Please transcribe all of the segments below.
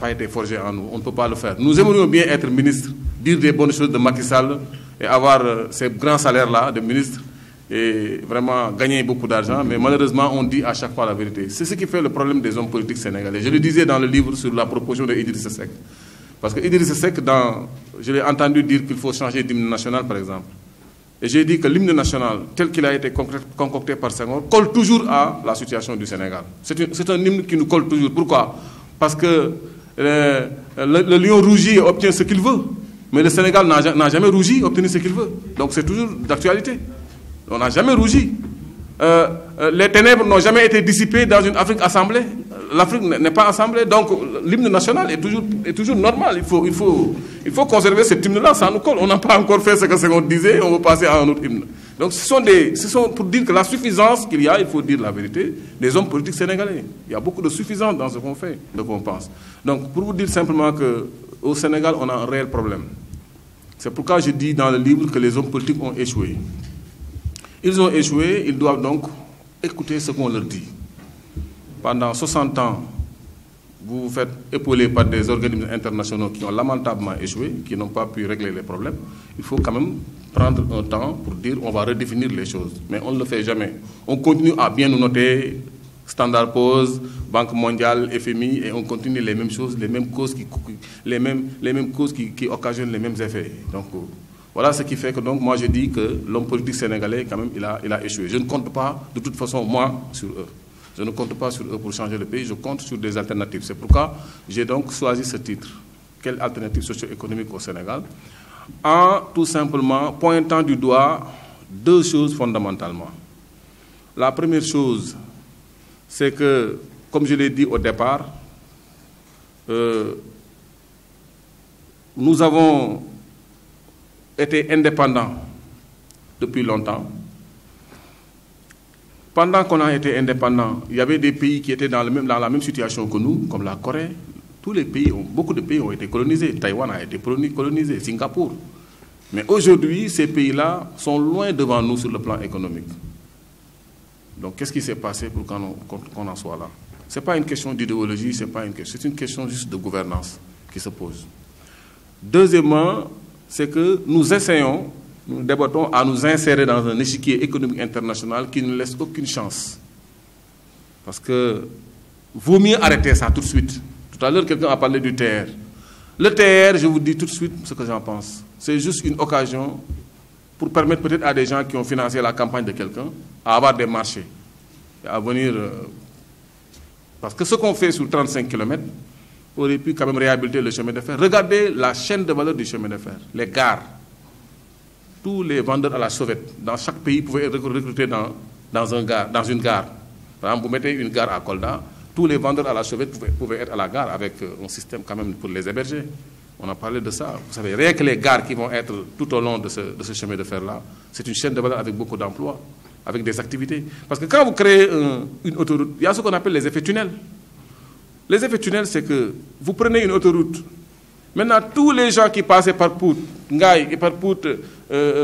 pas été forgé en nous. On ne peut pas le faire. Nous aimerions bien être ministres, dire des bonnes choses de Macky Sall et avoir ces grands salaires-là de ministres et vraiment gagner beaucoup d'argent. Mais malheureusement, on dit à chaque fois la vérité. C'est ce qui fait le problème des hommes politiques sénégalais. Je le disais dans le livre sur la proposition de Idrissa Seck. Parce que Idrissa Seck, je l'ai entendu dire qu'il faut changer d'hymne national, par exemple. Et j'ai dit que l'hymne national, tel qu'il a été concocté par Senghor, colle toujours à la situation du Sénégal. C'est un hymne qui nous colle toujours. Pourquoi? Parce que le lion rougit et obtient ce qu'il veut. Mais le Sénégal n'a jamais rougi et obtenu ce qu'il veut. Donc c'est toujours d'actualité. On n'a jamais rougi. Les ténèbres n'ont jamais été dissipées dans une Afrique assemblée. L'Afrique n'est pas assemblée, donc l'hymne national est toujours normal. Il faut conserver cet hymne-là, ça nous colle. On n'a pas encore fait ce que Senghor disait, on va passer à un autre hymne. Donc ce sont pour dire que la suffisance qu'il y a, il faut dire la vérité, des hommes politiques sénégalais. Il y a beaucoup de suffisance dans ce qu'on fait, de ce qu'on pense. Donc pour vous dire simplement qu'au Sénégal, on a un réel problème. C'est pourquoi je dis dans le livre que les hommes politiques ont échoué. Ils ont échoué, ils doivent donc écouter ce qu'on leur dit. Pendant 60 ans, vous vous faites épauler par des organismes internationaux qui ont lamentablement échoué, qui n'ont pas pu régler les problèmes. Il faut quand même prendre un temps pour dire on va redéfinir les choses. Mais on ne le fait jamais. On continue à bien nous noter, Standard Poor's, Banque mondiale, FMI, et on continue les mêmes choses, les mêmes causes qui occasionnent les mêmes effets. Donc voilà ce qui fait que donc, moi je dis que l'homme politique sénégalais, quand même, il a échoué. Je ne compte pas, de toute façon, moi, sur eux. Je ne compte pas sur eux pour changer le pays, je compte sur des alternatives. C'est pourquoi j'ai donc choisi ce titre. Quelle alternative socio-économique au Sénégal? En tout simplement pointant du doigt deux choses fondamentalement. La première chose, c'est que, comme je l'ai dit au départ, nous avons été indépendants depuis longtemps. Pendant qu'on a été indépendants, il y avait des pays qui étaient dans la même situation que nous, comme la Corée. Beaucoup de pays ont été colonisés. Taïwan a été colonisé, Singapour. Mais aujourd'hui, ces pays-là sont loin devant nous sur le plan économique. Donc, qu'est-ce qui s'est passé pour qu'on en soit là? Ce n'est pas une question d'idéologie, c'est une question juste de gouvernance qui se pose. Deuxièmement, c'est que nous essayons, nous débattons à nous insérer dans un échiquier économique international qui ne laisse aucune chance. Parce que vaut mieux arrêter ça tout de suite. Tout à l'heure, quelqu'un a parlé du TR. Le TR, je vous dis tout de suite ce que j'en pense. C'est juste une occasion pour permettre peut-être à des gens qui ont financé la campagne de quelqu'un à avoir des marchés et à venir... parce que ce qu'on fait sur 35 km aurait pu quand même réhabiliter le chemin de fer. Regardez la chaîne de valeur du chemin de fer, les gares. Tous les vendeurs à la sauvette dans chaque pays pouvaient être recrutés dans une gare. Par exemple, vous mettez une gare à Kolda, tous les vendeurs à la sauvette pouvaient être à la gare avec un système quand même pour les héberger. On a parlé de ça. Vous savez, rien que les gares qui vont être tout au long de ce chemin de fer-là, c'est une chaîne de valeur avec beaucoup d'emplois, avec des activités. Parce que quand vous créez une autoroute, il y a ce qu'on appelle les effets tunnels. Les effets tunnels, c'est que vous prenez une autoroute. Maintenant, tous les gens qui passaient par Pout, Ngaï et par Pout,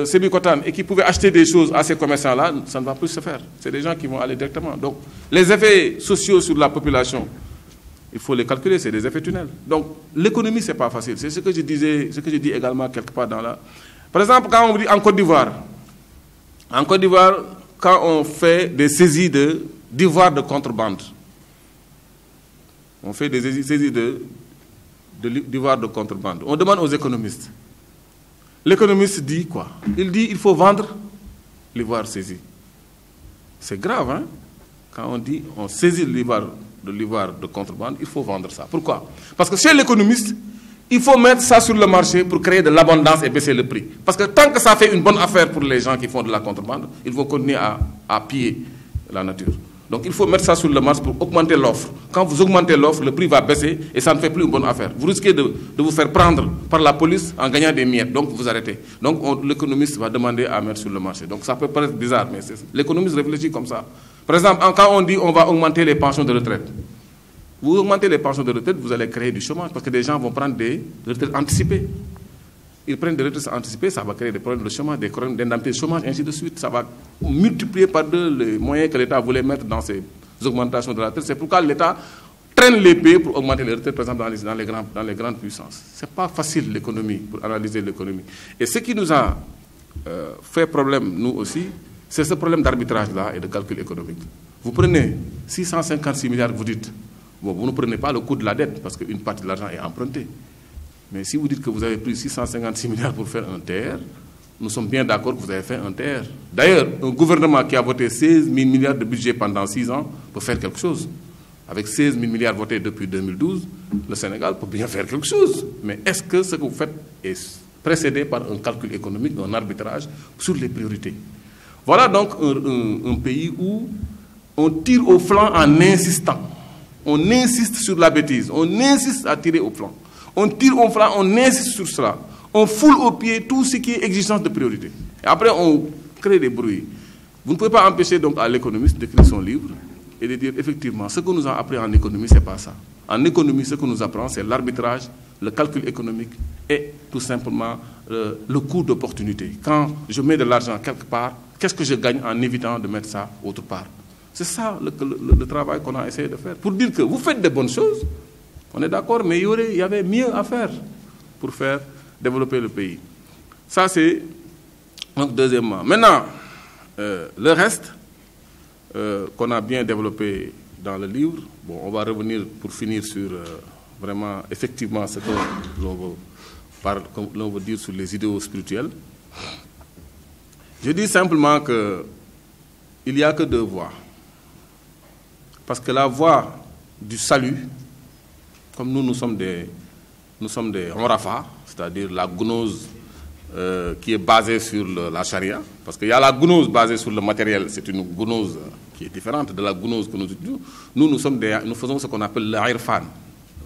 Sébikotane, et qui pouvaient acheter des choses à ces commerçants-là, ça ne va plus se faire. C'est des gens qui vont aller directement. Donc, les effets sociaux sur la population, il faut les calculer, c'est des effets tunnels. Donc, l'économie, ce n'est pas facile. C'est ce que je disais, ce que je dis également quelque part dans la... Par exemple, quand on dit en Côte d'Ivoire, quand on fait des saisies d'ivoire de contrebande, on fait des saisies d'ivoire de contrebande. On demande aux économistes. L'économiste dit quoi? Il dit il faut vendre l'ivoire saisi. C'est grave, hein? Quand on dit on saisit l'ivoire de contrebande, il faut vendre ça. Pourquoi? Parce que chez l'économiste, il faut mettre ça sur le marché pour créer de l'abondance et baisser le prix. Parce que tant que ça fait une bonne affaire pour les gens qui font de la contrebande, ils vont continuer à piller la nature. Donc il faut mettre ça sur le marché pour augmenter l'offre. Quand vous augmentez l'offre, le prix va baisser et ça ne fait plus une bonne affaire. Vous risquez de vous faire prendre par la police en gagnant des miettes. Donc vous arrêtez. Donc l'économiste va demander à mettre sur le marché. Donc ça peut paraître bizarre, mais l'économiste réfléchit comme ça. Par exemple, quand on dit on va augmenter les pensions de retraite, vous augmentez les pensions de retraite, vous allez créer du chômage parce que des gens vont prendre des retraites anticipées. Ils prennent des retraites anticipées, ça va créer des problèmes de chômage, des problèmes d'indemnité de chômage, ainsi de suite. Ça va multiplier par deux les moyens que l'État voulait mettre dans ces augmentations de la retraite. C'est pourquoi l'État prennent les pays pour augmenter les retraites, par exemple, dans les grandes puissances. Ce n'est pas facile, l'économie, pour analyser l'économie. Et ce qui nous a fait problème, nous aussi, c'est ce problème d'arbitrage-là et de calcul économique. Vous prenez 656 milliards, vous dites, bon, vous ne prenez pas le coût de la dette, parce qu'une partie de l'argent est empruntée. Mais si vous dites que vous avez pris 656 milliards pour faire un TR, nous sommes bien d'accord que vous avez fait un TR. D'ailleurs, un gouvernement qui a voté 16 000 milliards de budget pendant 6 ans peut faire quelque chose. Avec 16 000 milliards votés depuis 2012, le Sénégal peut bien faire quelque chose. Mais est-ce que ce que vous faites est précédé par un calcul économique, un arbitrage sur les priorités? Voilà donc un pays où on tire au flanc en insistant. On insiste sur la bêtise, on insiste à tirer au flanc. On tire au flanc, on insiste sur cela. On foule au pied tout ce qui est exigence de priorité. Et après, on crée des bruits. Vous ne pouvez pas empêcher donc à l'économiste d'écrire son livre et de dire effectivement, ce que nous a appris en économie, ce n'est pas ça. En économie, ce que nous apprend, c'est l'arbitrage, le calcul économique et tout simplement le coût d'opportunité. Quand je mets de l'argent quelque part, qu'est-ce que je gagne en évitant de mettre ça autre part? C'est ça le travail qu'on a essayé de faire. Pour dire que vous faites des bonnes choses, on est d'accord, mais il y avait mieux à faire pour faire développer le pays. Ça, c'est donc deuxièmement. Maintenant, le reste qu'on a bien développé dans le livre, bon, on va revenir pour finir sur vraiment, effectivement, ce que l'on veut dire sur les idéaux spirituels. Je dis simplement qu'il n'y a que 2 voies. Parce que la voie du salut, comme nous sommes des Horafa, c'est-à-dire la gnose qui est basée sur la charia, parce qu'il y a la gnose basée sur le matériel, c'est une gnose qui est différente de la gnose que nous utilisons. Nous faisons ce qu'on appelle l'irfan,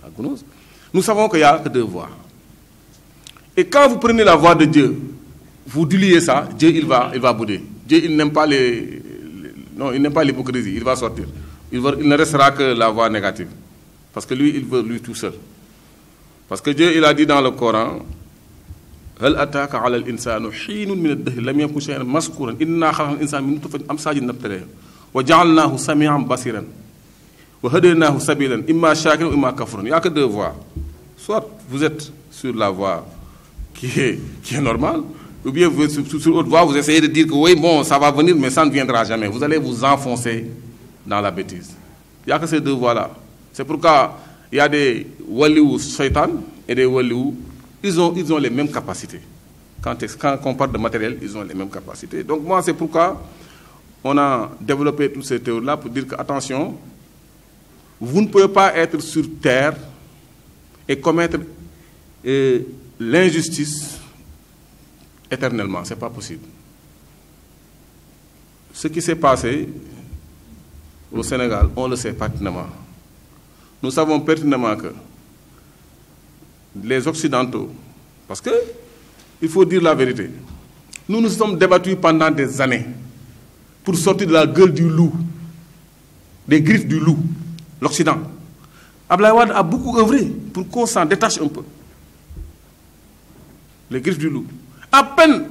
la gnose. Nous savons qu'il n'y a que 2 voies. Et quand vous prenez la voie de Dieu, vous diluez ça, Dieu il va bouder. Dieu il n'aime pas il n'aime pas l'hypocrisie, il va sortir. Il ne restera que la voie négative. Parce que lui, il veut lui tout seul. Parce que Dieu, il a dit dans le Coran, هل أتاك على الإنسان حين من الدهر لم يكن شيئا مذكورا إنا خلقنا الإنسان من نطفة أمشاج نبتليه وجعلناه سميعا بصيرا وهديناه سبيلا إما شاكرا وإما كفورا. Il n'y a que 2 voies. Soit vous êtes sur la voie qui est normale, ou bien vous êtes sur l'autre voie, vous essayez de dire que oui, bon, ça va venir, mais ça ne viendra jamais. Vous allez vous enfoncer dans la bêtise. Il n'y a que ces 2 voies-là. C'est pourquoi il y a des waliou shaitan et des waliou, ils ont les mêmes capacités. Quand on parle de matériel, ils ont les mêmes capacités. Donc moi, c'est pourquoi on a développé toutes ces théories-là pour dire que, attention, vous ne pouvez pas être sur terre et commettre l'injustice éternellement. Ce n'est pas possible. Ce qui s'est passé au Sénégal, on le sait pertinemment. Nous savons pertinemment que les Occidentaux, parce que il faut dire la vérité, nous nous sommes débattus pendant des années pour sortir de la gueule du loup, des griffes du loup, l'Occident. Abdoulaye Wade a beaucoup œuvré pour qu'on s'en détache un peu. Les griffes du loup. À peine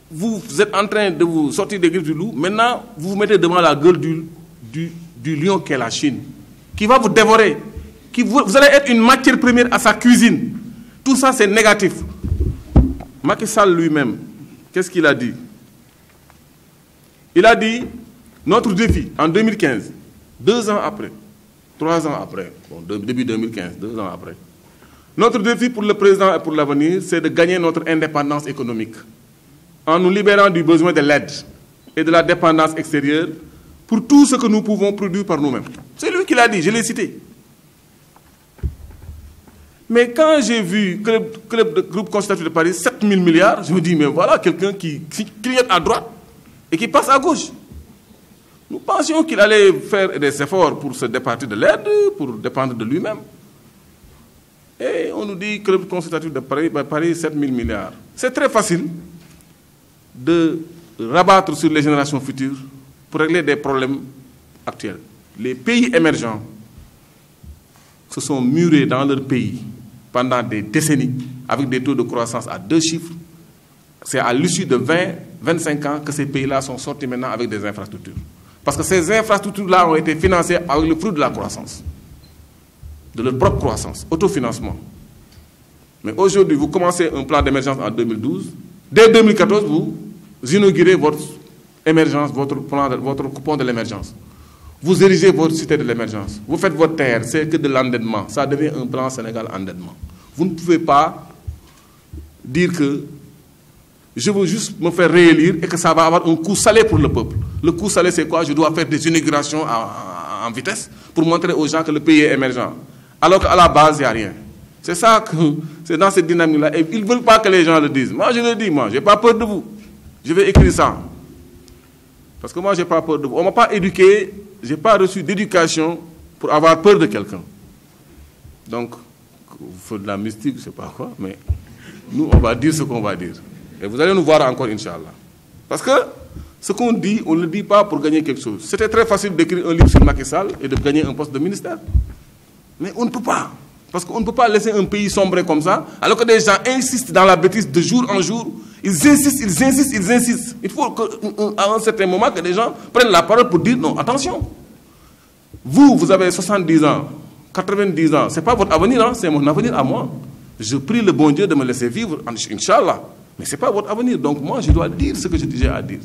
vous êtes en train de vous sortir des griffes du loup, maintenant vous vous mettez devant la gueule du lion qu'est la Chine, qui va vous dévorer, vous allez être une matière première à sa cuisine. Tout ça, c'est négatif. Macky Sall lui-même, qu'est-ce qu'il a dit? Il a dit, notre défi, en 2015, 2 ans après, 3 ans après, bon, début 2015, 2 ans après, notre défi pour le présent et pour l'avenir, c'est de gagner notre indépendance économique en nous libérant du besoin de l'aide et de la dépendance extérieure pour tout ce que nous pouvons produire par nous-mêmes. C'est lui qui l'a dit, je l'ai cité. Mais quand j'ai vu groupe consultatif de Paris, 7 000 milliards, je me dis, mais voilà quelqu'un qui clignote à droite et qui passe à gauche. Nous pensions qu'il allait faire des efforts pour se départir de l'aide, pour dépendre de lui-même. Et on nous dit, club consultatif de Paris, 7 000 milliards. C'est très facile de rabattre sur les générations futures pour régler des problèmes actuels. Les pays émergents se sont murés dans leur pays pendant des décennies avec des taux de croissance à 2 chiffres. C'est à l'issue de 20-25 ans que ces pays-là sont sortis maintenant avec des infrastructures. Parce que ces infrastructures-là ont été financées avec le fruit de la croissance. de leur propre croissance, autofinancement. Mais aujourd'hui, vous commencez un plan d'émergence en 2012. Dès 2014, vous inaugurez votre émergence, votre coupon de l'émergence. Vous érigez votre cité de l'émergence. Vous faites votre terre, c'est que de l'endettement. Ça devient un plan Sénégal endettement. Vous ne pouvez pas dire que je veux juste me faire réélire et que ça va avoir un coût salé pour le peuple. Le coût salé, c'est quoi? Je dois faire des inaugurations en vitesse pour montrer aux gens que le pays est émergent. Alors qu'à la base, il n'y a rien. C'est ça que c'est dans cette dynamique-là. Et ils ne veulent pas que les gens le disent. Moi, je le dis, moi, je n'ai pas peur de vous. Je vais écrire ça. Parce que moi, je n'ai pas peur de vous. On ne m'a pas éduqué, je n'ai pas reçu d'éducation pour avoir peur de quelqu'un. Donc, vous faites de la mystique, je ne sais pas quoi, mais nous, on va dire ce qu'on va dire. Et vous allez nous voir encore, Inch'Allah. Parce que ce qu'on dit, on ne le dit pas pour gagner quelque chose. C'était très facile d'écrire un livre sur Macky Sall et de gagner un poste de ministère. Mais on ne peut pas. Parce qu'on ne peut pas laisser un pays sombrer comme ça, alors que des gens insistent dans la bêtise de jour en jour. Ils insistent, ils insistent, ils insistent. Il faut qu'à un certain moment que des gens prennent la parole pour dire non, attention. Vous avez 70 ans, 90 ans. Ce n'est pas votre avenir, hein, c'est mon avenir à moi. Je prie le bon Dieu de me laisser vivre, Inch'Allah. Mais ce n'est pas votre avenir. Donc moi, je dois dire ce que j'ai à dire.